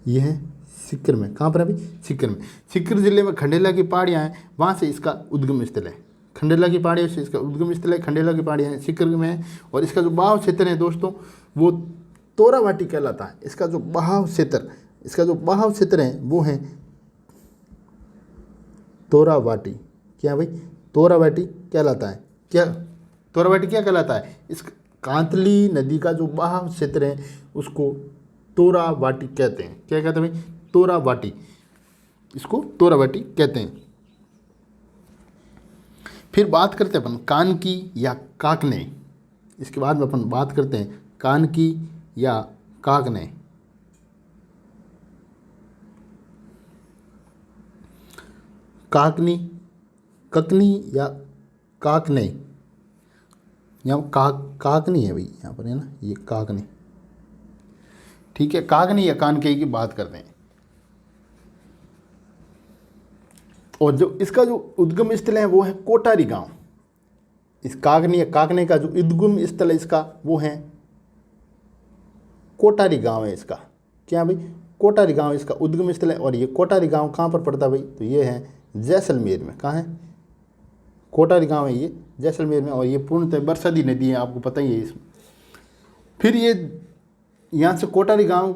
ये है सीकर में। कहाँ पर है भाई? सीकर में। सीकर जिले में खंडेला की पहाड़ियाँ हैं, वहाँ से इसका उद्गम स्थल है। खंडेला की पहाड़ियों से इसका उद्गम स्थल है, खंडेला की पहाड़ियाँ हैं सीकर में है। और इसका जो बहाव क्षेत्र है दोस्तों वो तोरावाटी कहलाता है। इसका जो बहाव क्षेत्र है वो है तोरावाटी। क्या भाई? तोरावाटी कहलाता है। क्या तोरावाटी क्या कहलाता है? इस कांतली नदी का जो बहाव क्षेत्र है उसको तोरावाटी कहते हैं। क्या कहते हैं भाई? तोरावाटी। इसको तोरावाटी कहते हैं। फिर बात करते हैं अपन कानकी या काकने। इसके बाद में अपन बात करते हैं कानकी या काकने। काकनी, ककनी या काकने, यहाँ काकनी है भाई, यहाँ पर है ना ये काकनी। ठीक है, काकनी या कानके की बात करते हैं। और जो इसका जो उद्गम स्थल है वो है कोटारी गांव। इस काकनी या काकने का जो उद्गम स्थल है इसका वो है कोटारी गांव है इसका। क्या भाई? कोटारी गांव इसका उद्गम स्थल है। और ये कोटारी गांव कहाँ पर पड़ता है भाई? तो ये है जैसलमेर में। कहाँ है? कोटारी गांव है ये जैसलमेर में। और ये पूर्णतः बरसाती नदी है, आपको पता ही है इसमें। फिर ये यहाँ से कोटारी गांव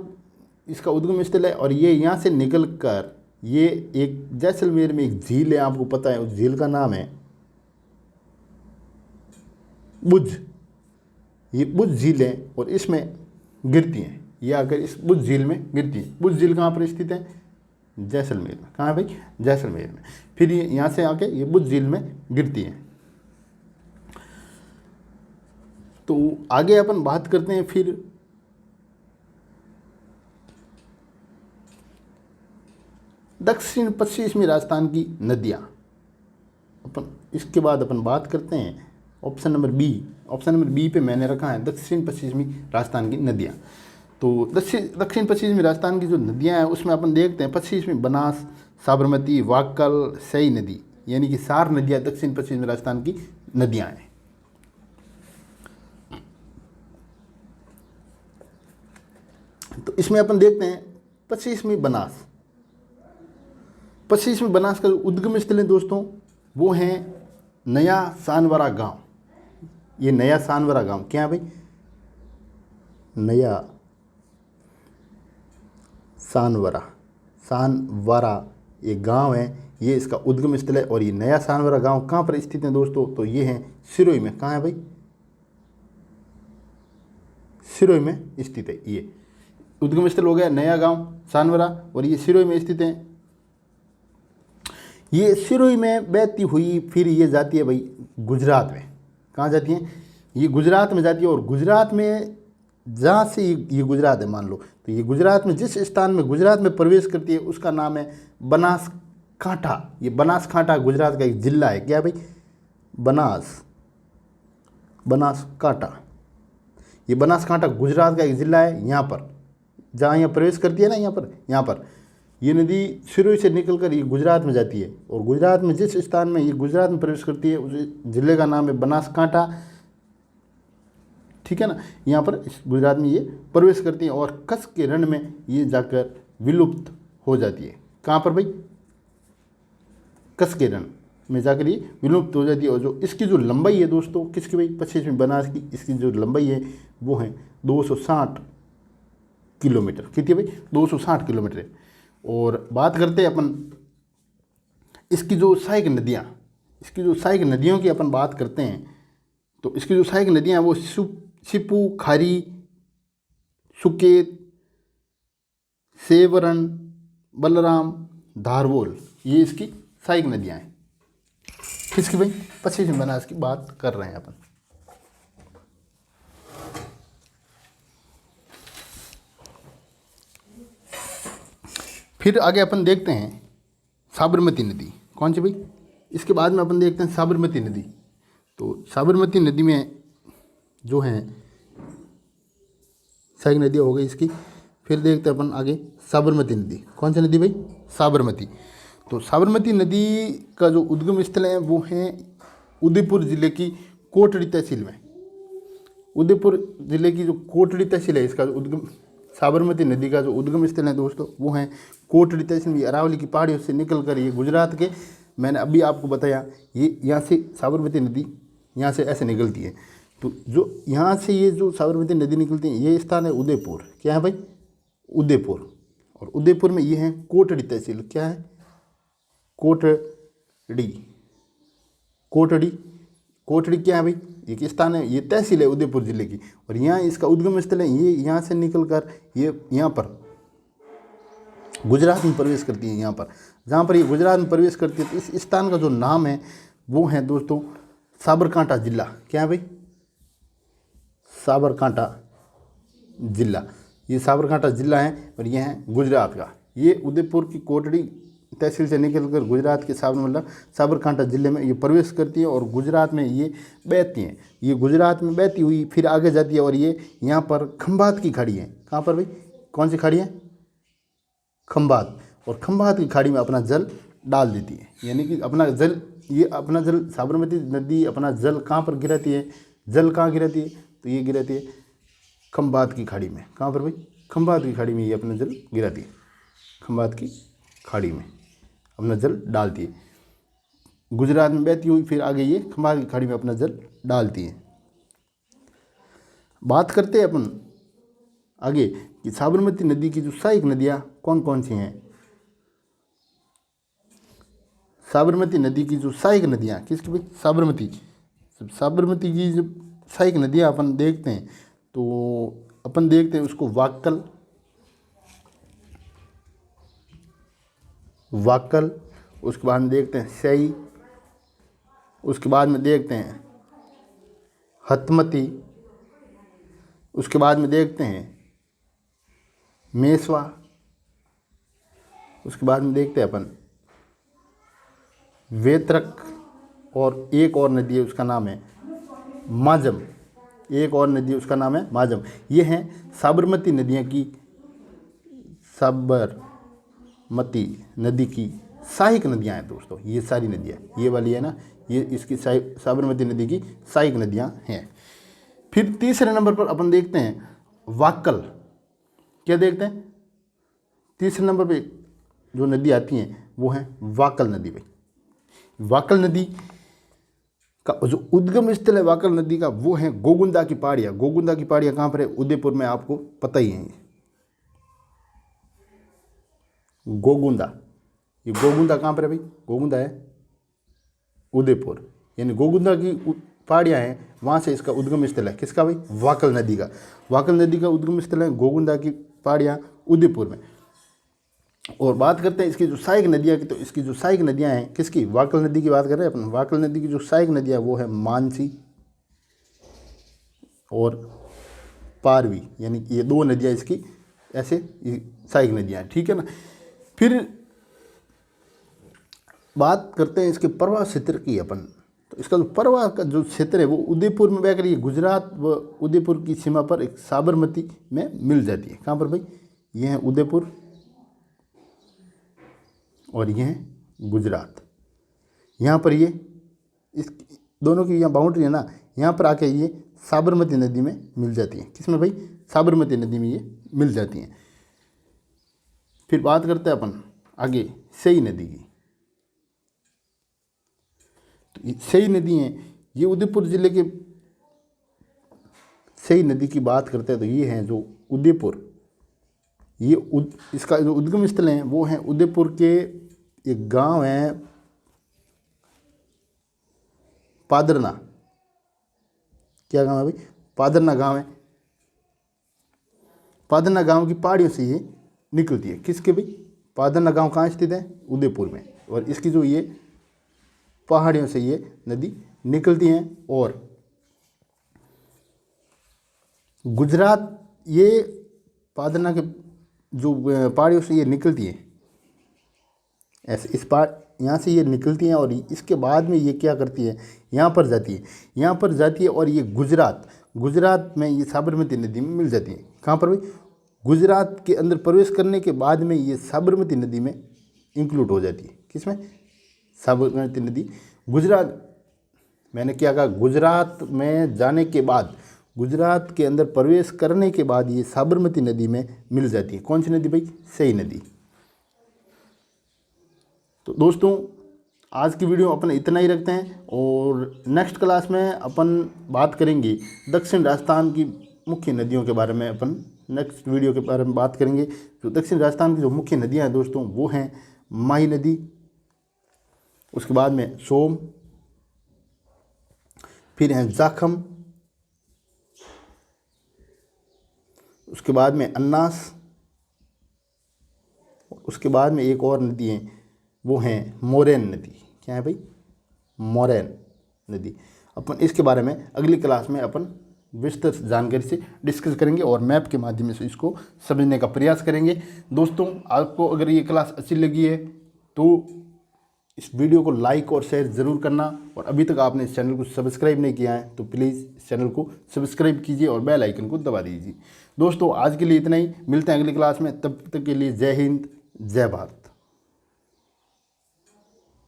इसका उद्गम स्थल है। और ये यहाँ से निकल कर ये एक जैसलमेर में एक झील है, आपको पता है उस झील का नाम है बुझ। ये बुझ झील है और इसमें गिरती हैं। ये आकर इस बुझ झील में गिरती है। बुझ झील कहाँ पर स्थित है? जैसलमेर में। कहाँ है भाई? जैसलमेर में। फिर ये यहाँ से आके ये बुझ झील में गिरती है। तो आगे अपन बात करते हैं फिर दक्षिण पश्चिमी राजस्थान की नदियाँ। अपन इसके बाद अपन बात करते हैं option number B. Option number B पे मैंने रखा है दक्षिण पश्चिमी राजस्थान की नदियाँ। तो दक्षिण पश्चिमी राजस्थान की जो नदियाँ हैं उसमें अपन देखते हैं पश्चिमी बनास, साबरमती, वाकल, सई नदी, यानी कि 4 नदियाँ दक्षिण पश्चिमी राजस्थान की नदियाँ हैं। तो इसमें अपन देखते हैं पश्चिमी बनास। पश्चिमी बनास का जो उद्गम स्थल है दोस्तों वो है नया सानवरा गांव। ये नया सानवरा गांव क्या है भाई? नया सानवरा ये गांव है, ये इसका उद्गम स्थल है। और ये नया सानवरा गांव कहाँ पर स्थित है दोस्तों? तो ये है सिरोही में। कहाँ है भाई? सिरोही में स्थित है। ये उद्गम स्थल हो गया नया गांव सानवरा और ये सिरोही में स्थित है। ये सिरोही में बहती हुई फिर ये जाती है भाई गुजरात में। कहाँ जाती है? ये गुजरात में जाती है। और गुजरात में जहाँ से ये गुजरात है मान लो, तो ये गुजरात में जिस स्थान में गुजरात में प्रवेश करती है उसका नाम है बनासकांठा। ये बनासकांठा गुजरात का एक जिला है। क्या है भाई? बनासकांठा। ये बनासकांठा गुजरात का एक जिला है। यहाँ पर जहाँ यहाँ प्रवेश करती है ना, यहाँ पर ये नदी सिरोही से निकलकर ये गुजरात में जाती है। और गुजरात में जिस स्थान में ये गुजरात में प्रवेश करती है उस जिले का नाम है बनासकांठा। ठीक है ना? यहाँ पर इस गुजरात में ये प्रवेश करती है और कच्छ के रण में ये जाकर विलुप्त हो जाती है। कहाँ पर भाई? कच्छ के रण में जाकर ये विलुप्त हो जाती है। और जो इसकी जो लंबाई है दोस्तों किसकी भाई? पश्चिमी बनास की। इसकी जो लंबाई है वो है 260 किलोमीटर। कितनी भाई? 260 किलोमीटर है। और बात करते हैं अपन इसकी जो सहायक नदियों की अपन बात करते हैं। तो इसकी जो सहायक नदियाँ हैं वो सिपू, खारी, सुकेत, सेवरन, बलराम, धारवोल, ये इसकी सहायक नदियाँ हैं। किसकी भाई? पश्चिमी बनास की बात कर रहे हैं अपन। फिर आगे अपन देखते हैं साबरमती नदी। कौन सी भाई? इसके बाद में अपन देखते हैं साबरमती नदी। तो साबरमती नदी में जो है सही नदियाँ हो गई इसकी। फिर देखते हैं अपन आगे साबरमती नदी। कौन सी नदी भाई? साबरमती। तो साबरमती नदी का जो उद्गम स्थल है वो है उदयपुर ज़िले की कोटड़ी तहसील में। उदयपुर ज़िले की जो कोटड़ी तहसील है, इसका जो उद्गम, साबरमती नदी का जो उद्गम स्थल है दोस्तों वो है कोटड़ी तहसील में। अरावली की पहाड़ियों से निकल कर ये गुजरात के, मैंने अभी आपको बताया, ये यहाँ से साबरमती नदी यहाँ से ऐसे निकलती है। तो जो यहाँ से ये जो साबरमती नदी निकलती है, ये स्थान है उदयपुर। क्या है भाई? उदयपुर। और उदयपुर में ये है कोटड़ी तहसील। क्या है? कोटड़ी। कोटड़ी, कोटड़ी क्या है भाई? ये किस स्थान है? ये तहसील है उदयपुर ज़िले की। और यहाँ इसका उद्गम स्थल है। ये यहाँ से निकल कर ये यहाँ पर गुजरात में प्रवेश करती है। यहाँ पर जहाँ पर ये गुजरात में प्रवेश करती है, तो इस स्थान का जो नाम है वो है दोस्तों साबरकांठा जिला। क्या है भाई? साबरकांठा जिला। ये साबरकांठा जिला है और यह है गुजरात का। ये उदयपुर की कोटड़ी तहसील से निकलकर गुजरात के साबरकांठा ज़िले में ये प्रवेश करती है और गुजरात में ये बहती हैं। ये गुजरात में बहती हुई फिर आगे जाती है और ये यहाँ पर खंभात की खाड़ी है। कहाँ पर भाई? कौन सी खाड़ी है? खंभात। और खंभात की खाड़ी में अपना जल डाल देती है। यानी कि अपना जल, ये अपना जल, साबरमती नदी अपना जल कहाँ पर गिराती है? जल कहाँ गिराती है? तो ये गिराती है खंभात की खाड़ी में। कहाँ पर भाई? खंभात की खाड़ी में ये अपना जल गिराती है। खंभात की खाड़ी में अपना जल डालती है। गुजरात में बहती हुई फिर आगे ये खंभात की खाड़ी में अपना जल डालती है। बात करते हैं अपन आगे कि साबरमती नदी की जो सहायक नदियाँ कौन कौन सी हैं। साबरमती नदी की जो सहायक नदियाँ किसकी भाई? साबरमती। साबरमती की जो सहायक नदियाँ अपन देखते हैं तो अपन देखते हैं उसको वाक्कल, वाक्कल, उसके बाद में देखते हैं सई, उसके बाद में देखते हैं हतमती, उसके बाद में देखते हैं मेसवा, उसके बाद में देखते हैं अपन वेत्रक, और एक और नदी है उसका नाम है माजम। एक और नदी उसका नाम है माजम। ये हैं साबरमती नदियाँ की, साबरमती नदी की सहायक नदियाँ हैं दोस्तों। ये सारी नदियाँ, ये वाली है ना, ये इसकी साबरमती नदी की सहायक नदियाँ हैं। फिर तीसरे नंबर पर अपन देखते हैं वाक्कल। क्या देखते हैं? तीसरे नंबर पे जो नदी आती हैं वो है वाक्कल नदी भाई। वाक्कल नदी का जो उद्गम स्थल है वाक्कल नदी का वो है गोगुंदा की पहाड़ियाँ। गोगुंदा की पहाड़ियाँ कहाँ पर है? उदयपुर में, आपको पता ही है। गोगुंदा, ये गोगुंदा कहाँ पर है भाई? गोगुंदा है उदयपुर। यानी गोगुंदा की पहाड़ियाँ हैं, वहाँ से इसका उद्गम स्थल है। किसका भाई? वाक्कल नदी का। वाक्कल नदी का उद्गम स्थल है गोगुंदा की पहाड़ियाँ उदयपुर में। और बात करते हैं इसकी जो सहायक नदियाँ की, तो इसकी जो सहायक नदियाँ हैं किसकी? वाक्कल नदी की बात कर रहे हैं अपन। वाक्कल नदी की जो सहायक नदियाँ वो है मानसी और पारवी। यानी कि ये दो नदियाँ इसकी ऐसे सहायक नदियाँ हैं। ठीक है ना। फिर बात करते हैं इसके प्रवाह क्षेत्र की अपन। तो इसका जो प्रवाह का जो क्षेत्र है वो उदयपुर में बहकर ये गुजरात व उदयपुर की सीमा पर एक साबरमती में मिल जाती है। कहाँ पर भाई? ये है उदयपुर और ये है गुजरात। यहाँ पर ये इस दोनों की यहाँ बाउंड्री है ना, यहाँ पर आके ये साबरमती नदी में मिल जाती है। किसमें भाई? साबरमती नदी में ये मिल जाती हैं। फिर बात करते हैं अपन आगे सई नदी की। तो सई नदी है, ये उदयपुर ज़िले के सई नदी की बात करते हैं तो ये है जो उदयपुर, ये इसका जो उद्गम स्थल है वो है उदयपुर के एक गांव है पादरना। क्या गांव है भाई? पादरना गांव है। पादरना गांव की पहाड़ियों से ये निकलती है। किसके भाई? पादरना गांव कहाँ स्थित है? उदयपुर में। और इसकी जो ये पहाड़ियों से ये नदी निकलती हैं और गुजरात, ये पादरना के जो पहाड़ियों से ये निकलती है ऐसे इस पार यहाँ से ये निकलती हैं और इसके बाद में ये क्या करती है, यहाँ पर जाती है, यहाँ पर जाती है और ये गुजरात में ये साबरमती नदी में मिल जाती है। कहाँ पर भाई, गुजरात के अंदर प्रवेश करने के बाद में ये साबरमती नदी में इंक्लूड हो जाती है। किसमें, साबरमती नदी गुजरात, मैंने क्या कहा, गुजरात में जाने के बाद, गुजरात के अंदर प्रवेश करने के बाद ये साबरमती नदी में मिल जाती है। कौन सी नदी भाई, सई नदी। तो दोस्तों आज की वीडियो अपन इतना ही रखते हैं और नेक्स्ट क्लास में अपन बात करेंगे दक्षिण राजस्थान की मुख्य नदियों के बारे में। अपन नेक्स्ट वीडियो के बारे में बात करेंगे। जो दक्षिण राजस्थान की जो मुख्य नदियां हैं दोस्तों वो हैं माही नदी, उसके बाद में सोम, फिर हैं जाखम, उसके बाद में अन्नास, उसके बाद में एक और नदी है वो है मोरैन नदी। क्या है भाई, मोरैन नदी। अपन इसके बारे में अगली क्लास में अपन विस्तृत जानकारी से डिस्कस करेंगे और मैप के माध्यम से इसको समझने का प्रयास करेंगे। दोस्तों आपको अगर ये क्लास अच्छी लगी है तो इस वीडियो को लाइक और शेयर ज़रूर करना, और अभी तक आपने इस चैनल को सब्सक्राइब नहीं किया है तो प्लीज़ इस चैनल को सब्सक्राइब कीजिए और बेल आइकन को दबा दीजिए। दोस्तों आज के लिए इतना ही, मिलते हैं अगली क्लास में, तब तक के लिए जय हिंद, जय भारत।